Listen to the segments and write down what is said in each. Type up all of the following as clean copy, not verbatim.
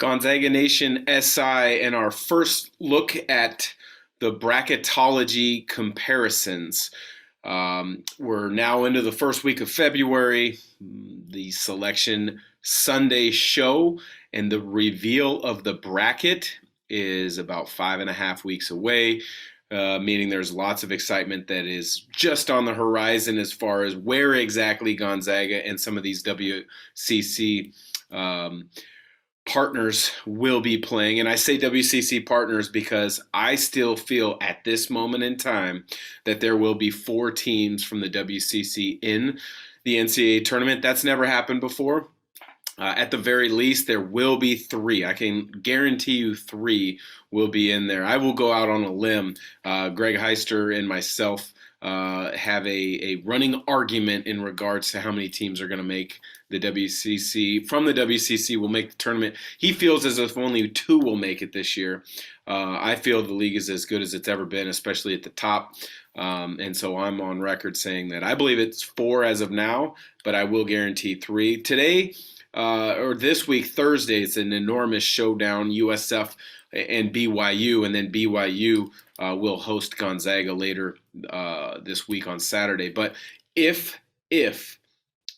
Gonzaga Nation SI, and our first look at the bracketology comparisons. We're now into the first week of February, the Selection Sunday show, and the reveal of the bracket is about 5.5 weeks away, meaning there's lots of excitement that is just on the horizon as far as where exactly Gonzaga and some of these WCC partners will be playing. And I say WCC partners because I still feel at this moment in time that there will be 4 teams from the WCC in the NCAA tournament. That's never happened before. At the very least, there will be 3. I can guarantee you 3 will be in there. I will go out on a limb. Greg Heister and myself have a running argument in regards to how many teams are going to make the WCC. From the WCC will make the tournament. He feels as if only 2 will make it this year. I feel the league is as good as it's ever been, especially at the top. And so I'm on record saying that I believe it's 4 as of now, but I will guarantee 3. Today, or this week, Thursday, it's an enormous showdown, USF and BYU, and then BYU will host Gonzaga later this week on Saturday. But if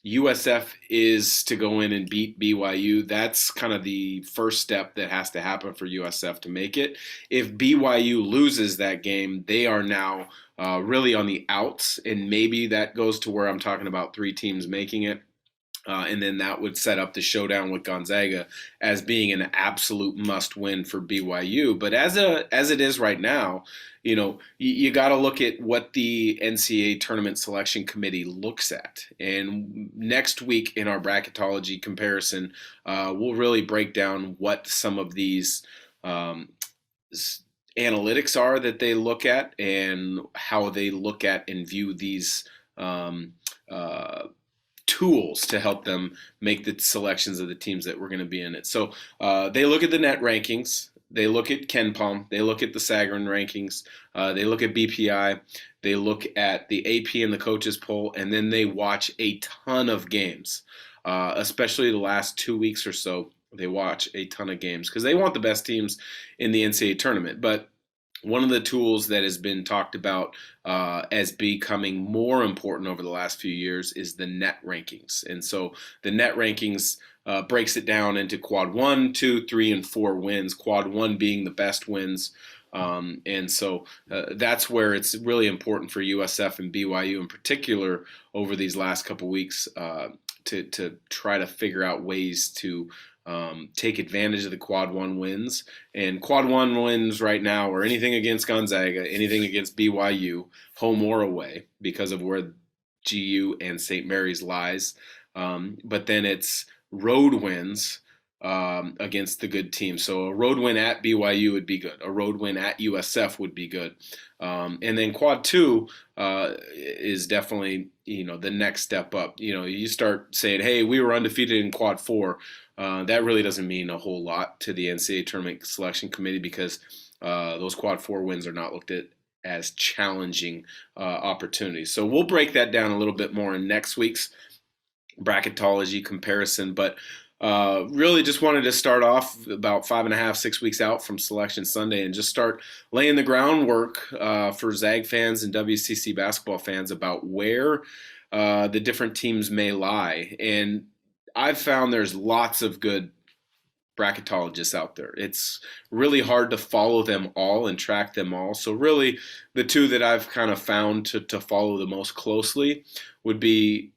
USF is to go in and beat BYU, that's kind of the first step that has to happen for USF to make it. If BYU loses that game, they are now really on the outs, and maybe that goes to where I'm talking about 3 teams making it. And then that would set up the showdown with Gonzaga as being an absolute must-win for BYU. But as it is right now, you got to look at what the NCAA Tournament Selection Committee looks at. And next week in our bracketology comparison, we'll really break down what some of these analytics are that they look at and how they look at and view these tools to help them make the selections of the teams that we're going to be in it. So they look at the net rankings, they look at KenPom, they look at the Sagarin rankings, they look at BPI, they look at the AP and the coaches poll, and then they watch a ton of games, especially the last 2 weeks or so. They watch a ton of games because they want the best teams in the NCAA tournament. But one of the tools that has been talked about as becoming more important over the last few years is the net rankings. And so the net rankings breaks it down into quad 1, 2, 3, and 4 wins, quad 1 being the best wins. And so that's where it's really important for USF and BYU in particular over these last couple weeks to try to figure out ways to take advantage of the quad 1 wins. And quad 1 wins right now are anything against Gonzaga, anything against BYU, home or away, because of where GU and St. Mary's lies. But then it's road wins against the good teams. So a road win at BYU would be good. A road win at USF would be good. And then quad 2 is definitely, the next step up. You start saying, hey, we were undefeated in quad 4. That really doesn't mean a whole lot to the NCAA Tournament Selection Committee because those quad 4 wins are not looked at as challenging opportunities. So we'll break that down a little bit more in next week's bracketology comparison. But really just wanted to start off about 5.5, 6 weeks out from Selection Sunday and just start laying the groundwork for Zag fans and WCC basketball fans about where the different teams may lie. And I've found there's lots of good bracketologists out there. It's really hard to follow them all and track them all. So really the 2 that I've kind of found to follow the most closely would be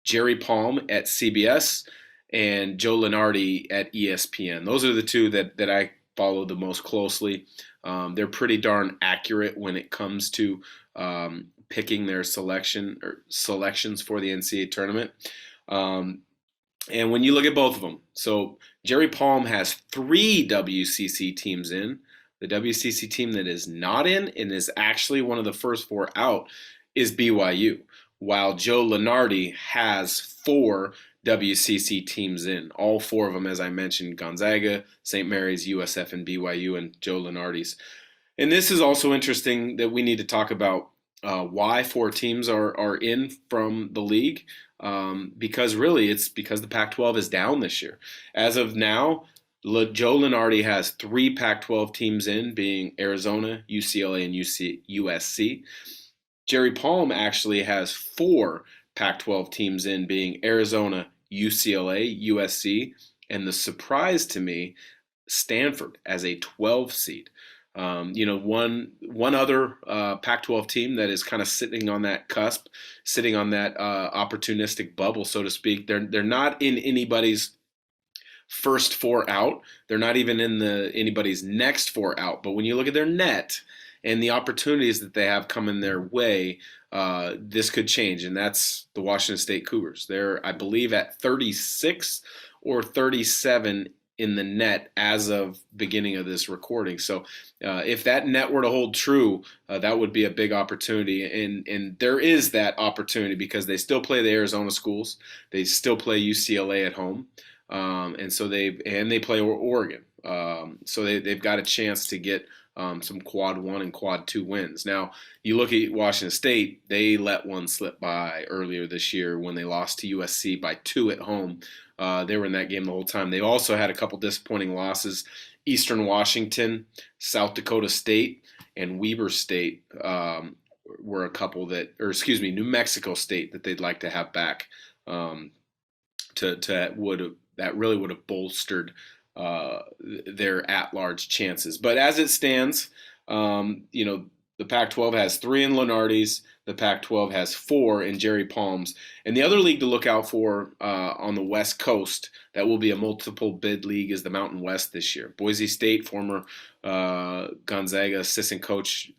Jerry Palm at CBS and Joe Linardi at ESPN. Those are the 2 that I follow the most closely. They're pretty darn accurate when it comes to picking their selections for the NCAA tournament. And when you look at both of them, so Jerry Palm has 3 WCC teams in. The WCC team that is not in and is actually one of the first 4 out is BYU, while Joe Linardi has 4 WCC teams in. All 4 of them, as I mentioned, Gonzaga, St. Mary's, USF, and BYU, and Joe Linardi's. And this is also interesting that we need to talk about why 4 teams are in from the league. Because really it's because the Pac-12 is down this year. As of now, Joe Linardi has 3 Pac-12 teams in, being Arizona, UCLA, and USC. Jerry Palm actually has 4 Pac-12 teams in, being Arizona, UCLA, USC, and the surprise to me, Stanford as a 12 seed. One other Pac-12 team that is kind of sitting on that cusp, sitting on that opportunistic bubble, so to speak. They're not in anybody's first 4 out. They're not even in anybody's next 4 out. But when you look at their net and the opportunities that they have coming their way, this could change. And that's the Washington State Cougars. They're, I believe, at 36 or 37 in the net as of beginning of this recording. So if that net were to hold true, that would be a big opportunity. And there is that opportunity because they still play the Arizona schools. They still play UCLA at home. And so they play Oregon. So they've got a chance to get some quad 1 and quad 2 wins. Now, you look at Washington State, they let one slip by earlier this year when they lost to USC by 2 at home. They were in that game the whole time. They also had a couple disappointing losses. Eastern Washington, South Dakota State, and Weber State were a couple New Mexico State that they'd like to have back that really would have bolstered their at-large chances. But as it stands, the Pac-12 has 3 in Linardi's. The Pac-12 has 4 in Jerry Palm's. And the other league to look out for on the West Coast that will be a multiple bid league is the Mountain West this year. Boise State, former Gonzaga assistant coach,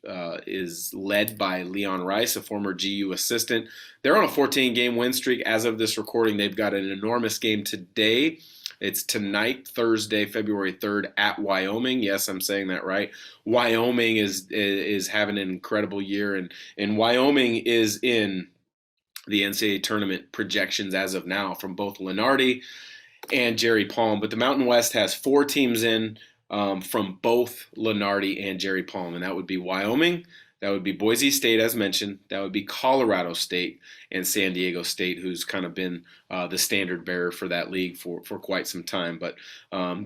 is led by Leon Rice, a former GU assistant. They're on a 14-game win streak as of this recording. They've got an enormous game today. It's tonight, Thursday, February 3rd, at Wyoming. Yes, I'm saying that right. Wyoming is having an incredible year, and Wyoming is in the NCAA tournament projections as of now from both Linardi and Jerry Palm. But the Mountain West has 4 teams in from both Linardi and Jerry Palm, and that would be Wyoming. That would be Boise State, as mentioned. That would be Colorado State and San Diego State, who's kind of been the standard bearer for that league for quite some time. But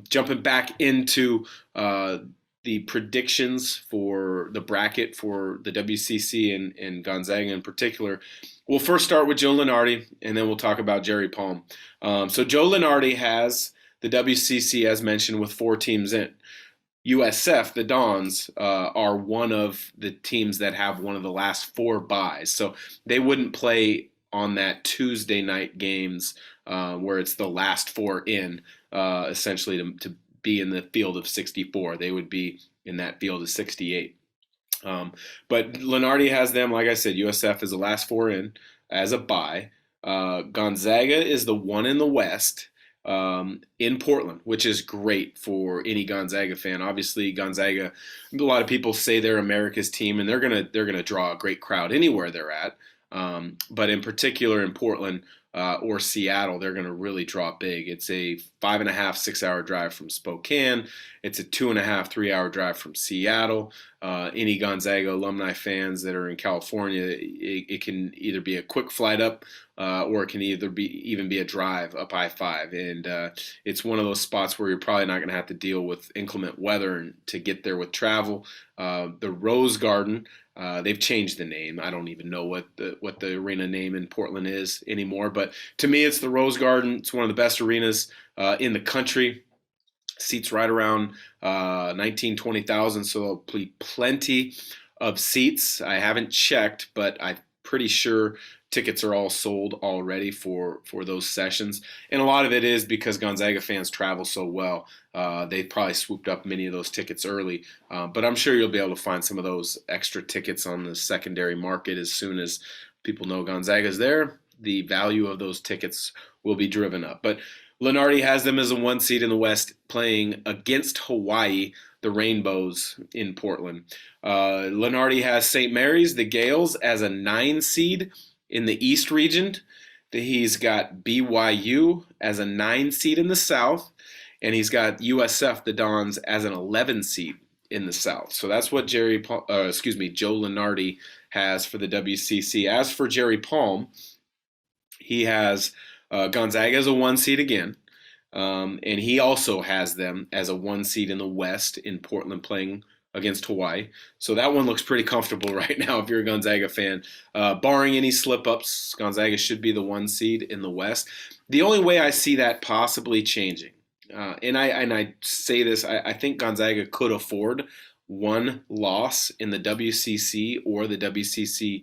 jumping back into the predictions for the bracket for the WCC and Gonzaga in particular, we'll first start with Joe Linardi, and then we'll talk about Jerry Palm. So Joe Linardi has the WCC, as mentioned, with 4 teams in. USF, the Dons, are one of the teams that have one of the last 4 byes. So they wouldn't play on that Tuesday night games where it's the last 4 in, essentially to be in the field of 64. They would be in that field of 68. But Linardi has them, like I said, USF is the last 4 in as a bye. Gonzaga is the one in the West. In Portland, which is great for any Gonzaga fan. Obviously, Gonzaga, a lot of people say they're America's team, and they're gonna draw a great crowd anywhere they're at. But in particular in Portland or Seattle, they're gonna really draw big. It's a 5.5, 6-hour drive from Spokane. It's a 2.5, 3-hour drive from Seattle. Any Gonzaga alumni fans that are in California, it can either be a quick flight up or it can even be a drive up I-5. And it's one of those spots where you're probably not going to have to deal with inclement weather to get there with travel. The Rose Garden, they've changed the name. I don't even know what the arena name in Portland is anymore. But to me, it's the Rose Garden. It's one of the best arenas in the country. Seats right around 19,000, 20,000, so there'll be plenty of seats. I haven't checked, but I'm pretty sure tickets are all sold already for those sessions. And a lot of it is because Gonzaga fans travel so well. They probably swooped up many of those tickets early. But I'm sure you'll be able to find some of those extra tickets on the secondary market as soon as people know Gonzaga's there. The value of those tickets will be driven up. But Linardi has them as a 1 seed in the West, playing against Hawaii, the Rainbows in Portland. Linardi has St. Mary's, the Gales, as a 9 seed in the East region. He's got BYU as a 9 seed in the South, and he's got USF, the Dons, as an 11 seed in the South. So that's what Joe Linardi has for the WCC. As for Jerry Palm, he has Gonzaga as a 1 seed again. And he also has them as a 1 seed in the West in Portland playing against Hawaii. So that one looks pretty comfortable right now if you're a Gonzaga fan. Barring any slip-ups, Gonzaga should be the 1 seed in the West. The only way I see that possibly changing, and I say this, I think Gonzaga could afford one loss in the WCC or the WCC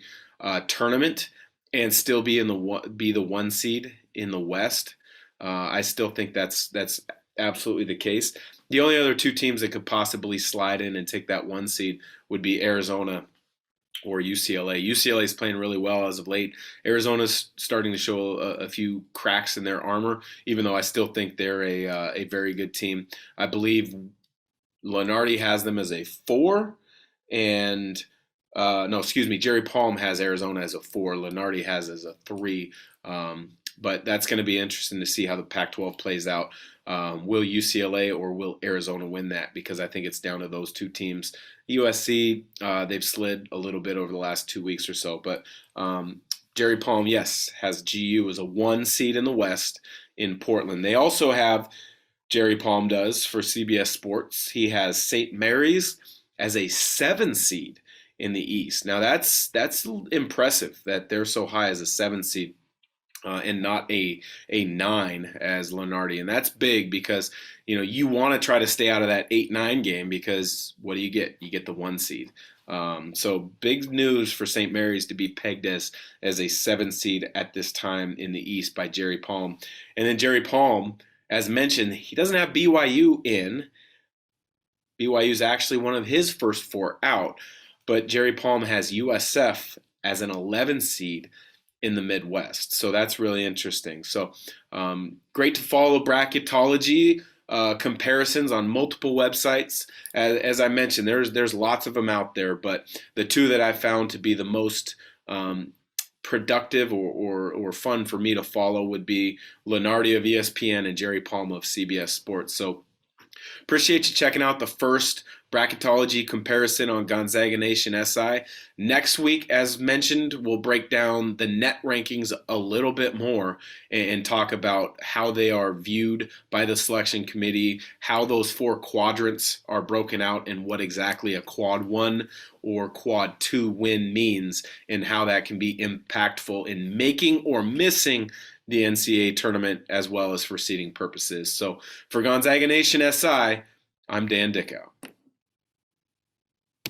tournament and still be the 1 seed in the West. I still think that's absolutely the case. The only other two teams that could possibly slide in and take that 1 seed would be Arizona or UCLA. UCLA is playing really well as of late. Arizona's starting to show a few cracks in their armor, even though I still think they're a very good team. I believe Linardi has them as a 4, and no, excuse me, Jerry Palm has Arizona as a 4. Linardi has as a 3. But that's going to be interesting to see how the Pac-12 plays out. Will UCLA or will Arizona win that? Because I think it's down to those two teams. USC, they've slid a little bit over the last 2 weeks or so. But Jerry Palm, yes, has GU as a 1 seed in the West in Portland. They also have, Jerry Palm does, for CBS Sports, he has St. Mary's as a 7 seed in the East. Now that's impressive that they're so high as a 7 seed. And not a 9 as Linardi. And that's big because, you want to try to stay out of that 8-9 game because what do you get? You get the 1 seed. So big news for St. Mary's to be pegged as a 7 seed at this time in the East by Jerry Palm. And then Jerry Palm, as mentioned, he doesn't have BYU in. BYU is actually one of his first 4 out. But Jerry Palm has USF as an 11 seed in the Midwest. So that's really interesting. So great to follow Bracketology comparisons on multiple websites. As I mentioned, there's lots of them out there, but the two that I found to be the most productive or fun for me to follow would be Linardi of ESPN and Jerry Palm of CBS Sports. So appreciate you checking out the first Bracketology comparison on Gonzaga Nation SI. Next week, as mentioned, we'll break down the net rankings a little bit more and talk about how they are viewed by the selection committee, how those 4 quadrants are broken out, and what exactly a quad 1 or quad 2 win means, and how that can be impactful in making or missing the NCAA tournament as well as for seeding purposes. So for Gonzaga Nation SI, I'm Dan Dickau.